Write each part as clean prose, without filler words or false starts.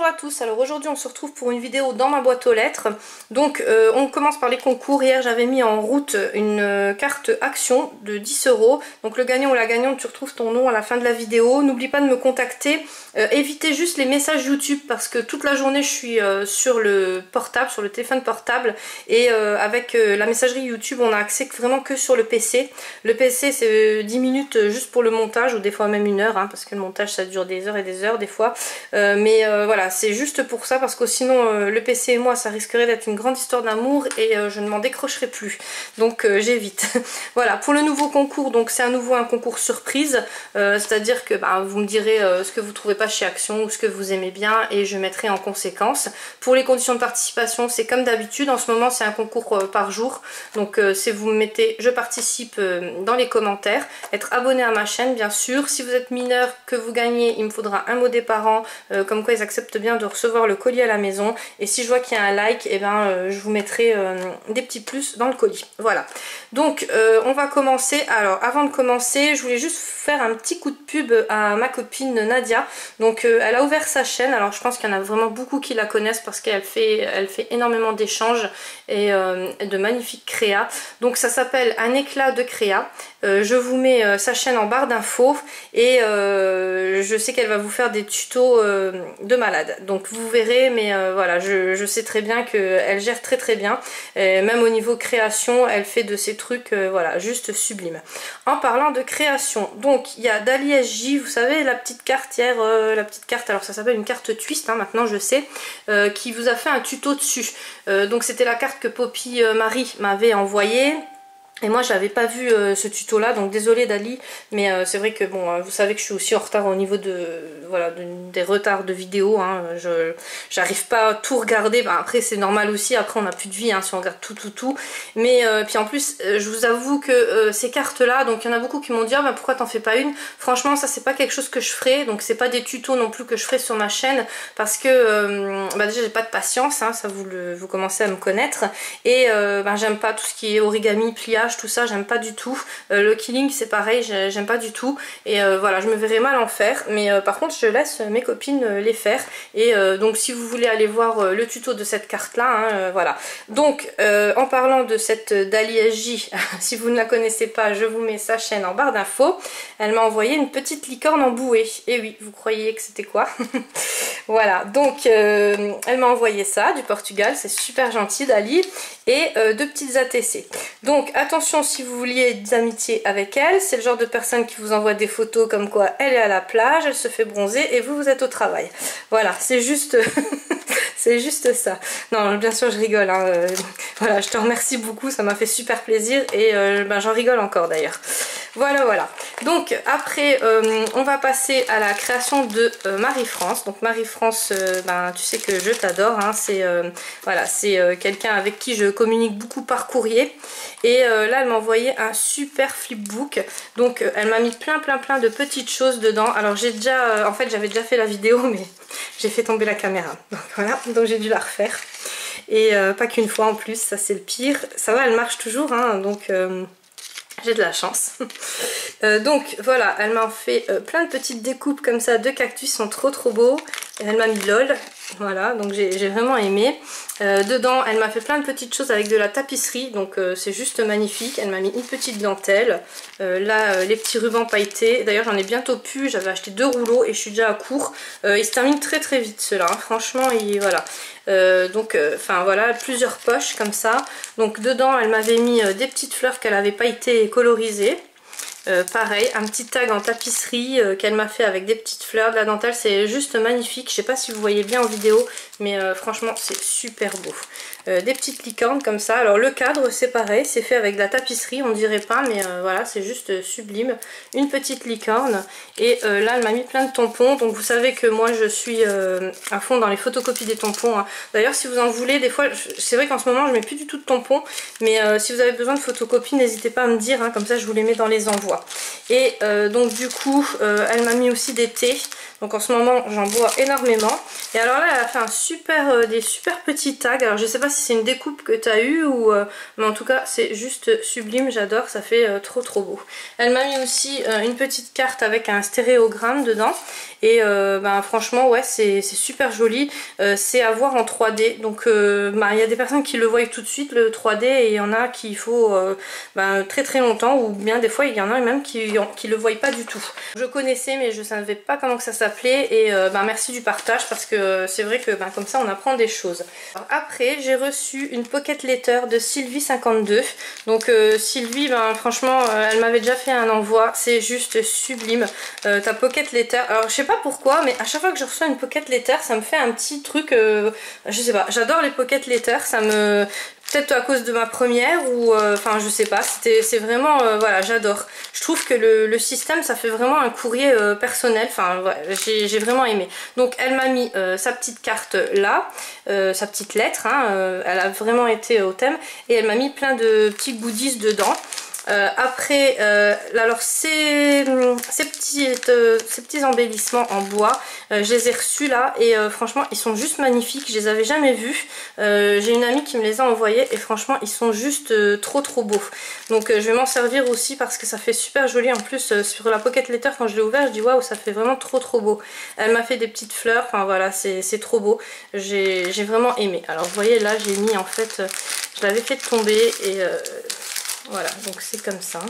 Bonjour à tous, alors aujourd'hui on se retrouve pour une vidéo dans ma boîte aux lettres. Donc on commence par les concours. Hier j'avais mis en route une carte action de 10 €. Donc le gagnant ou la gagnante, tu retrouves ton nom à la fin de la vidéo. N'oublie pas de me contacter, évitez juste les messages YouTube parce que toute la journée je suis sur le portable, sur le téléphone portable, et avec la messagerie YouTube on a accès vraiment que sur le PC. Le PC c'est 10 minutes juste pour le montage, ou des fois même 1 heure, hein, parce que le montage ça dure des heures et des heures des fois. Voilà, c'est juste pour ça, parce que sinon le PC et moi ça risquerait d'être une grande histoire d'amour et je ne m'en décrocherai plus, donc j'évite. Voilà, pour le nouveau concours, donc c'est à nouveau un concours surprise, c'est à dire que vous me direz ce que vous trouvez pas chez Action ou ce que vous aimez bien et je mettrai en conséquence. Pour les conditions de participation c'est comme d'habitude, en ce moment c'est un concours par jour, donc si vous me mettez je participe dans les commentaires, être abonné à ma chaîne bien sûr. Si vous êtes mineur que vous gagnez, il me faudra un mot des parents comme quoi ils acceptent bien de recevoir le colis à la maison, et si je vois qu'il y a un like, et je vous mettrai des petits plus dans le colis. Voilà, donc on va commencer. Alors avant de commencer, je voulais juste faire un petit coup de pub à ma copine Nadia. Donc elle a ouvert sa chaîne, alors je pense qu'il y en a vraiment beaucoup qui la connaissent parce qu'elle fait énormément d'échanges et de magnifiques créas. Donc ça s'appelle Un éclat de créa. Je vous mets sa chaîne en barre d'infos, et je sais qu'elle va vous faire des tutos de malade, donc vous verrez. Mais voilà, je sais très bien qu'elle gère très bien, même au niveau création elle fait de ces trucs voilà, juste sublime. En parlant de création, donc il y a Dali SJ, vous savez la petite carte hier, la petite carte, alors ça s'appelle une carte twist, hein, maintenant je sais, qui vous a fait un tuto dessus. Donc c'était la carte que Poppy Marie m'avait envoyée. Et moi j'avais pas vu ce tuto là, donc désolée Dali, mais c'est vrai que bon, vous savez que je suis aussi en retard au niveau de voilà des retards de vidéos, hein. J'arrive pas à tout regarder, après c'est normal aussi, après on n'a plus de vie, hein, si on regarde tout, mais puis en plus je vous avoue que ces cartes là, donc il y en a beaucoup qui m'ont dit pourquoi t'en fais pas une. Franchement ça c'est pas quelque chose que je ferai, donc c'est pas des tutos non plus que je ferai sur ma chaîne, parce que déjà j'ai pas de patience, hein, ça vous commencez à me connaître, et j'aime pas tout ce qui est origami, pliage, tout ça j'aime pas du tout. Le killing c'est pareil, j'aime pas du tout, et voilà, je me verrais mal en faire, mais par contre je laisse mes copines les faire, et donc si vous voulez aller voir le tuto de cette carte là, hein, voilà. Donc en parlant de cette Dali SJ, si vous ne la connaissez pas, je vous mets sa chaîne en barre d'infos. Elle m'a envoyé une petite licorne en bouée, et oui, vous croyez que c'était quoi? Voilà, donc elle m'a envoyé ça du Portugal, c'est super gentil Dali, et 2 petites ATC. Donc attention, si vous vouliez des amitiés avec elle, c'est le genre de personne qui vous envoie des photos comme quoi elle est à la plage, elle se fait bronzer et vous êtes au travail. Voilà, c'est juste c'est juste ça. Non, bien sûr je rigole, hein. Voilà, je te remercie beaucoup, ça m'a fait super plaisir, et j'en rigole encore d'ailleurs. Voilà. Donc après on va passer à la création de Marie-France. Donc Marie-France, tu sais que je t'adore, hein. C'est voilà, c'est quelqu'un avec qui je communique beaucoup par courrier, et là elle m'a envoyé un super flipbook. Donc elle m'a mis plein de petites choses dedans. Alors j'ai déjà en fait j'avais déjà fait la vidéo, mais j'ai fait tomber la caméra, donc voilà, donc j'ai dû la refaire, et pas qu'une fois en plus, ça c'est le pire. Ça va, elle marche toujours, hein, donc j'ai de la chance. Donc voilà, elle m'a fait plein de petites découpes comme ça de cactus, sont trop beaux. Elle m'a mis LOL, voilà, donc j'ai vraiment aimé. Dedans elle m'a fait plein de petites choses avec de la tapisserie, donc c'est juste magnifique. Elle m'a mis une petite dentelle, là les petits rubans pailletés, d'ailleurs j'en ai bientôt plus, j'avais acheté 2 rouleaux et je suis déjà à court. Ils se terminent très vite ceux-là, hein. Franchement voilà. Voilà, plusieurs poches comme ça. Donc dedans elle m'avait mis des petites fleurs qu'elle avait pailletées et colorisées. Pareil, un petit tag en tapisserie qu'elle m'a fait avec des petites fleurs, de la dentelle, c'est juste magnifique. Je sais pas si vous voyez bien en vidéo, mais franchement c'est super beau. Des petites licornes comme ça. Alors le cadre c'est pareil, c'est fait avec de la tapisserie, on dirait pas, mais voilà, c'est juste sublime. Une petite licorne, et là elle m'a mis plein de tampons. Donc vous savez que moi je suis à fond dans les photocopies des tampons, hein. D'ailleurs si vous en voulez, des fois, c'est vrai qu'en ce moment je mets plus du tout de tampons, mais si vous avez besoin de photocopies, n'hésitez pas à me dire, hein, comme ça je vous les mets dans les envois. bois. Et donc du coup elle m'a mis aussi des thés. Donc en ce moment j'en bois énormément. Et alors là elle a fait des super petits tags. Alors je sais pas si c'est une découpe que tu as eue ou mais en tout cas c'est juste sublime, j'adore, ça fait trop beau. Elle m'a mis aussi une petite carte avec un stéréogramme dedans. Et franchement ouais c'est super joli. C'est à voir en 3D. Donc il y a des personnes qui le voient tout de suite le 3D et il y en a qui faut très longtemps, ou bien des fois il y en a même qui le voient pas du tout. Je connaissais mais je savais pas comment que ça s'appelait et merci du partage parce que c'est vrai que comme ça on apprend des choses. Alors, après j'ai reçu une pocket letter de Sylvie52. Donc Sylvie franchement elle m'avait déjà fait un envoi, c'est juste sublime. Ta pocket letter, alors je sais pas pourquoi mais à chaque fois que je reçois une pocket letter ça me fait un petit truc, je sais pas, j'adore les pocket letters, ça me... Peut-être à cause de ma première ou enfin je sais pas, c'est vraiment voilà, j'adore. Je trouve que le système ça fait vraiment un courrier personnel, enfin voilà, j'ai vraiment aimé. Donc elle m'a mis sa petite carte là, sa petite lettre, hein, elle a vraiment été au thème et elle m'a mis plein de petits goodies dedans. Après alors ces petits embellissements en bois, je les ai reçus là et franchement ils sont juste magnifiques, je les avais jamais vus. J'ai une amie qui me les a envoyés et franchement ils sont juste trop beaux. Donc je vais m'en servir aussi parce que ça fait super joli. En plus sur la pocket letter quand je l'ai ouvert je dis waouh, ça fait vraiment trop beau. Elle m'a fait des petites fleurs, enfin voilà, c'est trop beau, j'ai vraiment aimé. Alors vous voyez là j'ai mis en fait, je l'avais fait tomber et voilà, donc c'est comme ça.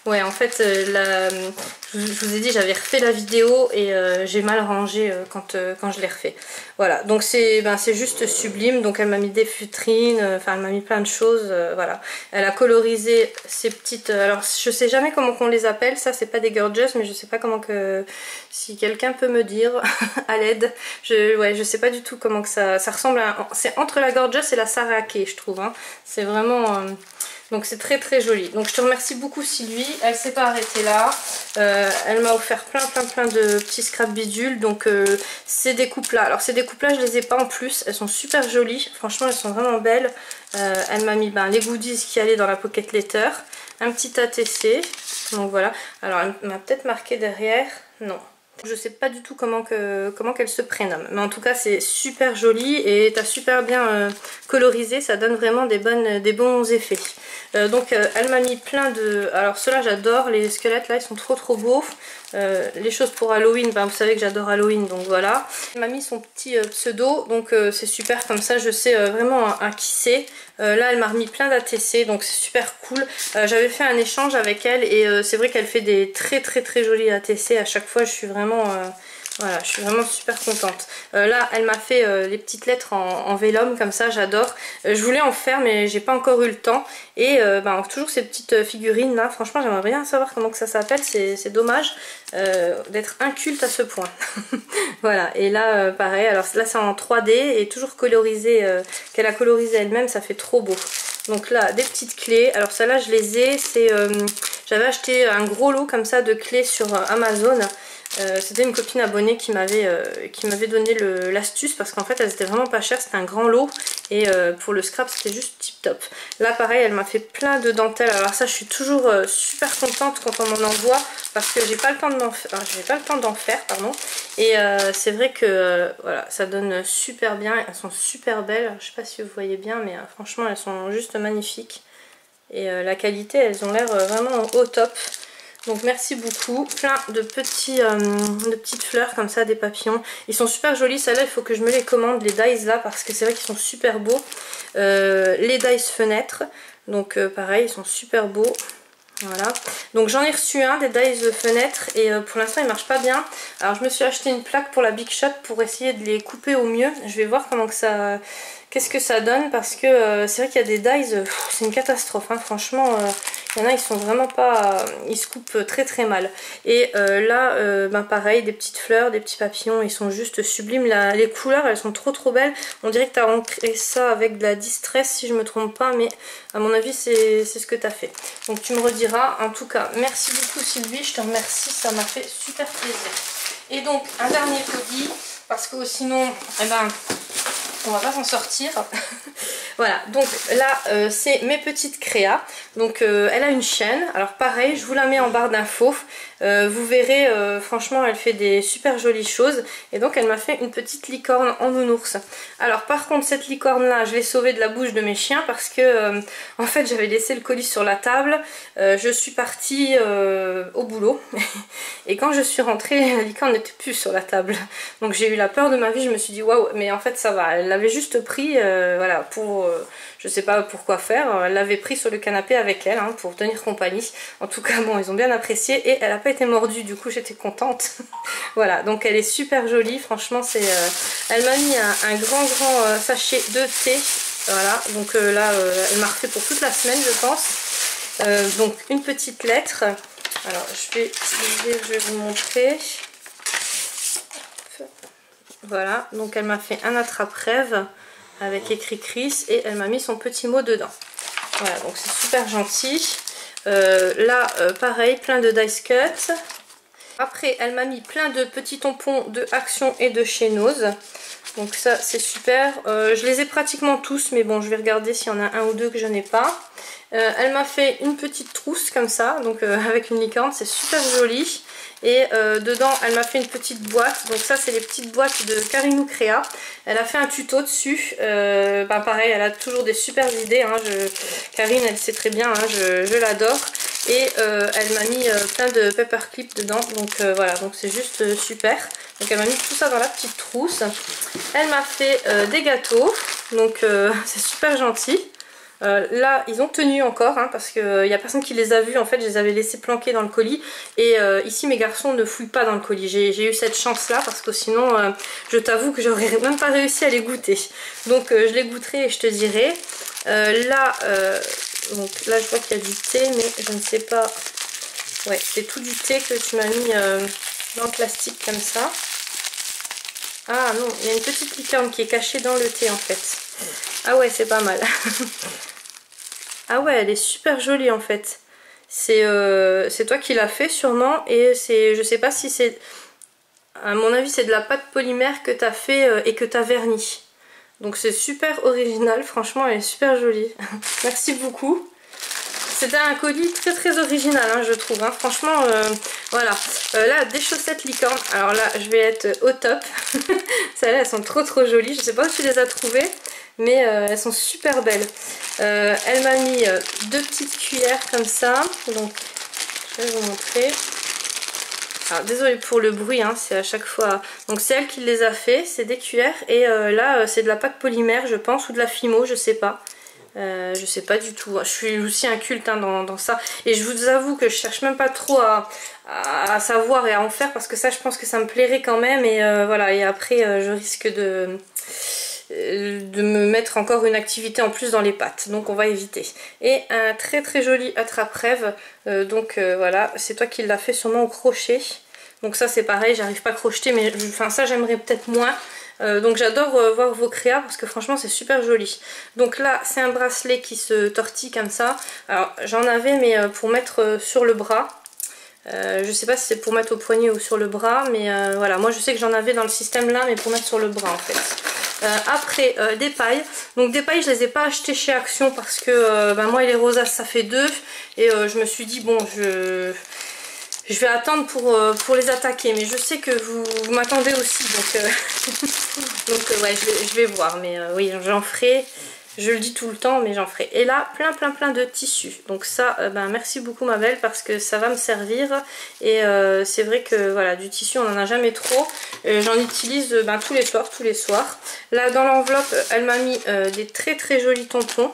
Ouais, en fait, je vous ai dit, j'avais refait la vidéo et j'ai mal rangé quand je l'ai refait. Voilà, donc c'est juste sublime. Donc elle m'a mis des feutrines, enfin elle m'a mis plein de choses, voilà. Elle a colorisé ces petites... alors je sais jamais comment qu'on les appelle, ça c'est pas des gorgeous, mais je sais pas comment que... Si quelqu'un peut me dire à l'aide, je sais pas du tout comment que ça ressemble à... C'est entre la gorgeous et la sarake, je trouve, hein. C'est vraiment... Donc c'est très joli. Donc je te remercie beaucoup Sylvie. Elle s'est pas arrêtée là. Elle m'a offert plein de petits scrap bidules. Donc ces découpes là. Alors ces découpes là je les ai pas en plus. Elles sont super jolies. Franchement elles sont vraiment belles. Elle m'a mis les goodies qui allaient dans la pocket letter. Un petit ATC. Donc voilà. Alors elle m'a peut-être marqué derrière. Non. Je sais pas du tout comment qu'elle se prénomme. Mais en tout cas c'est super joli et t'as super bien colorisé. Ça donne vraiment des bons effets. Donc elle m'a mis plein de... Alors ceux-là j'adore. Les squelettes là ils sont trop beaux. Les choses pour Halloween, vous savez que j'adore Halloween, donc voilà. Elle m'a mis son petit pseudo, donc c'est super, comme ça je sais vraiment à qui c'est. Là elle m'a remis plein d'ATC, donc c'est super cool. J'avais fait un échange avec elle et c'est vrai qu'elle fait des très jolis ATC. À chaque fois je suis vraiment... voilà, je suis vraiment super contente. Là, elle m'a fait les petites lettres en vélum, comme ça, j'adore. Je voulais en faire, mais j'ai pas encore eu le temps. Et toujours ces petites figurines là, franchement, j'aimerais bien savoir comment que ça s'appelle. C'est dommage d'être inculte à ce point. Voilà, et là, pareil, alors là, c'est en 3D et toujours colorisé, qu'elle a colorisé elle-même, ça fait trop beau. Donc là, des petites clés. Alors celles-là, je les ai. J'avais acheté un gros lot comme ça de clés sur Amazon. C'était une copine abonnée qui m'avait donné l'astuce parce qu'en fait elles étaient vraiment pas chères, c'était un grand lot et pour le scrap c'était juste tip top. Là pareil elle m'a fait plein de dentelles, alors ça je suis toujours super contente quand on m'en envoie parce que j'ai pas le temps d'en faire, pardon. Et c'est vrai que voilà, ça donne super bien, elles sont super belles, alors, je sais pas si vous voyez bien mais franchement elles sont juste magnifiques et la qualité, elles ont l'air vraiment au top. Donc merci beaucoup, plein de petites fleurs comme ça, des papillons. Ils sont super jolis, celles-là il faut que je me les commande, les dies là, parce que c'est vrai qu'ils sont super beaux. Les dies fenêtres, donc pareil, ils sont super beaux. Voilà, donc j'en ai reçu un des dies fenêtres et pour l'instant il marche pas bien. Alors je me suis acheté une plaque pour la Big Shot pour essayer de les couper au mieux. Je vais voir comment que ça... Qu'est-ce que ça donne parce que c'est vrai qu'il y a des dies, c'est une catastrophe, hein. Franchement il y en a ils sont vraiment pas, ils se coupent très mal. Et là pareil, des petites fleurs, des petits papillons, ils sont juste sublimes. Les couleurs elles sont trop belles. On dirait que tu as ancré ça avec de la distress si je me trompe pas, mais à mon avis c'est ce que tu as fait. Donc tu me rediras. En tout cas merci beaucoup Sylvie, je te remercie, ça m'a fait super plaisir. Et donc un dernier colis parce que sinon on va pas s'en sortir. Voilà, donc là c'est mes petites créas. Donc elle a une chaîne, alors pareil je vous la mets en barre d'infos. Vous verrez, franchement elle fait des super jolies choses. Et donc elle m'a fait une petite licorne en nounours. Alors par contre cette licorne là je l'ai sauvée de la bouche de mes chiens parce que en fait j'avais laissé le colis sur la table. Je suis partie au boulot et quand je suis rentrée la licorne n'était plus sur la table. Donc j'ai eu la peur de ma vie, je me suis dit waouh, mais en fait ça va, elle l'avait juste pris voilà, pour je sais pas pourquoi faire, elle l'avait pris sur le canapé avec elle hein, pour tenir compagnie. En tout cas bon, ils ont bien apprécié et elle n'a pas été mordue, du coup j'étais contente. Voilà, donc elle est super jolie, franchement c'est elle m'a mis un grand sachet de thé. Voilà, donc là elle m'a refait pour toute la semaine je pense. Donc une petite lettre, alors je vais vous montrer. Voilà, donc elle m'a fait un attrape-rêve avec écrit Chris et elle m'a mis son petit mot dedans. Voilà, donc c'est super gentil. Là, pareil, plein de dice cut. Après, elle m'a mis plein de petits tampons de Action et de chez Nose. Donc ça, c'est super. Je les ai pratiquement tous, mais bon, je vais regarder s'il y en a un ou deux que je n'ai pas. Elle m'a fait une petite trousse comme ça, donc avec une licorne, c'est super joli. Et dedans elle m'a fait une petite boîte, donc ça c'est les petites boîtes de Karinou Créa. Elle a fait un tuto dessus, pareil elle a toujours des super idées hein. Karine elle sait très bien hein, je l'adore. Et elle m'a mis plein de paperclip dedans, donc voilà, donc c'est juste super. Donc elle m'a mis tout ça dans la petite trousse. Elle m'a fait des gâteaux, donc c'est super gentil. Là ils ont tenu encore hein, parce qu'il n'y a personne qui les a vus. En fait je les avais laissés planquer dans le colis. Et ici mes garçons ne fouillent pas dans le colis. J'ai eu cette chance là parce que sinon je t'avoue que j'aurais même pas réussi à les goûter. Donc je les goûterai et je te dirai. Donc là je vois qu'il y a du thé mais je ne sais pas. Ouais, c'est tout du thé que tu m'as mis dans le plastique comme ça. Ah non, il y a une petite licorne qui est cachée dans le thé en fait. Ah ouais, c'est pas mal. Ah ouais, elle est super jolie en fait. C'est toi qui l'as fait sûrement. Et c'est, je sais pas si c'est... À mon avis c'est de la pâte polymère que tu as fait et que tu as verni. Donc c'est super original, franchement elle est super jolie. Merci beaucoup. C'était un colis très original hein, je trouve. Hein. Franchement voilà. Là des chaussettes licorne. Alors là je vais être au top. Celles-là elles sont trop jolies. Je sais pas où tu les as trouvées. Mais elles sont super belles. Elle m'a mis deux petites cuillères comme ça. Donc je vais vous montrer. Alors désolée pour le bruit, hein, c'est à chaque fois. Donc c'est elle qui les a fait, c'est des cuillères. Et là c'est de la pâte polymère je pense, ou de la Fimo, je sais pas. Je sais pas du tout. Je suis aussi inculte hein, dans ça. Et je vous avoue que je cherche même pas trop à savoir et à en faire. Parce que ça je pense que ça me plairait quand même. Et voilà, et après je risque de me mettre encore une activité en plus dans les pâtes, donc on va éviter. Et un très joli attrape-rêve, voilà, c'est toi qui l'as fait sûrement au crochet. Donc ça c'est pareil, j'arrive pas à crocheter, mais enfin ça j'aimerais peut-être moins. Donc j'adore voir vos créas parce que franchement c'est super joli. Donc là c'est un bracelet qui se tortille comme ça. Alors j'en avais mais pour mettre sur le bras. Je sais pas si c'est pour mettre au poignet ou sur le bras, mais voilà, moi je sais que j'en avais dans le système là, mais pour mettre sur le bras en fait. Après des pailles, donc des pailles je les ai pas achetées chez Action parce que moi et les rosaces ça fait deux. Et je me suis dit bon je vais attendre pour les attaquer, mais je sais que vous m'attendez aussi, donc ouais je vais voir, mais oui j'en ferai. Je le dis tout le temps, mais j'en ferai. Et là, plein de tissus. Donc ça, merci beaucoup ma belle, parce que ça va me servir. Et c'est vrai que voilà, du tissu, on n'en a jamais trop. J'en utilise tous les soirs. Là, dans l'enveloppe, elle m'a mis des très jolis tampons.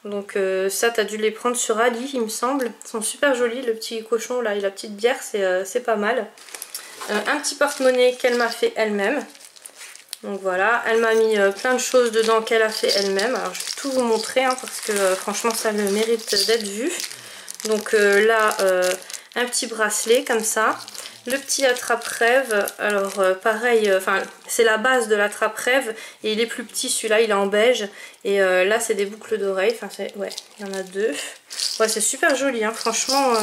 Donc ça, tu as dû les prendre sur Ali, il me semble. Ils sont super jolis, le petit cochon là et la petite bière, c'est pas mal. Un petit porte-monnaie qu'elle m'a fait elle-même. Donc voilà, elle m'a mis plein de choses dedans qu'elle a fait elle-même. Alors je vais tout vous montrer hein, parce que franchement ça le mérite d'être vu. Donc là, un petit bracelet comme ça. Le petit attrape-rêve, alors pareil, c'est la base de l'attrape-rêve. Et il est plus petit, celui-là il est en beige. Et là c'est des boucles d'oreilles, ouais, il y en a deux. Ouais, c'est super joli, hein, franchement.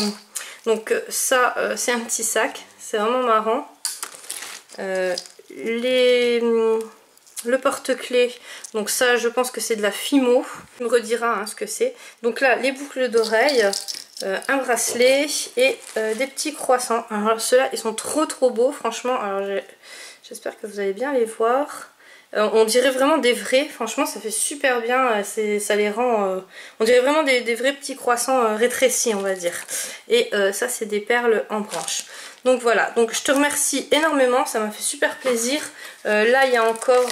Donc ça, c'est un petit sac, c'est vraiment marrant. Le porte-clés. Donc ça, je pense que c'est de la Fimo. Tu me rediras hein, ce que c'est. Donc là, les boucles d'oreilles, un bracelet et des petits croissants. Alors ceux-là, ils sont trop beaux, franchement. Alors j'espère que vous allez bien les voir. On dirait vraiment des vrais, franchement ça fait super bien, ça les rend, on dirait vraiment des vrais petits croissants rétrécis on va dire. Et ça c'est des perles en branche. Donc voilà, donc je te remercie énormément, ça m'a fait super plaisir. Là il y a encore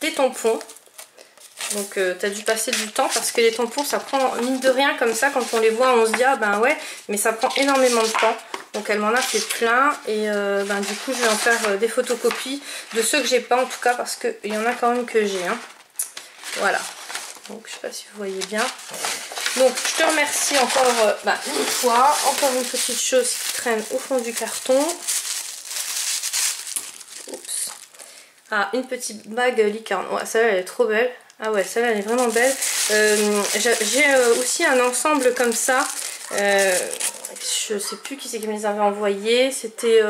des tampons. Donc tu as dû passer du temps parce que les tampons ça prend mine de rien comme ça, quand on les voit on se dit ah ben ouais, mais ça prend énormément de temps. Donc elle m'en a fait plein et du coup je vais en faire des photocopies de ceux que j'ai pas en tout cas parce qu'il y en a quand même que j'ai. Hein. Voilà, donc je sais pas si vous voyez bien. Donc je te remercie encore une fois. Encore une petite chose qui traîne au fond du carton. Oups. Ah, une petite bague licorne. Ouais, celle-là elle est trop belle. Ah ouais, celle-là elle est vraiment belle. J'ai aussi un ensemble comme ça. Je sais plus qui c'est qui me les avait envoyés. C'était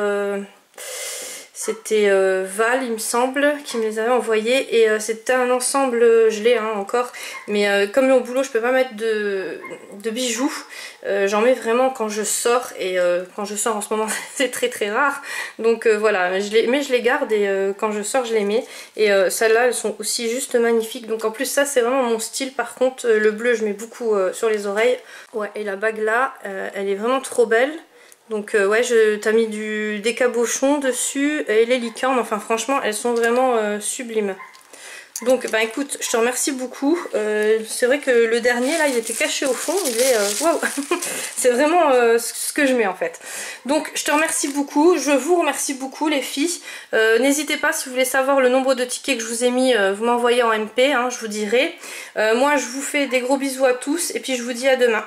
Val il me semble qui me les avait envoyés. Et c'était un ensemble, je l'ai encore. Mais comme au boulot je peux pas mettre de bijoux. J'en mets vraiment quand je sors. Et quand je sors en ce moment c'est très rare. Donc voilà, mais je les garde et quand je sors je les mets. Et celles-là elles sont aussi juste magnifiques. Donc en plus ça c'est vraiment mon style. Par contre le bleu je mets beaucoup sur les oreilles. Ouais, et la bague là elle est vraiment trop belle. Donc ouais, t'as mis des cabochons dessus et les licornes, enfin franchement elles sont vraiment sublimes. Donc bah écoute, je te remercie beaucoup. C'est vrai que le dernier là il était caché au fond, il est waouh. C'est vraiment ce que je mets en fait. Donc je te remercie beaucoup, je vous remercie beaucoup les filles. N'hésitez pas si vous voulez savoir le nombre de tickets que je vous ai mis, vous m'envoyez en MP, hein, je vous dirai. Moi je vous fais des gros bisous à tous et puis je vous dis à demain.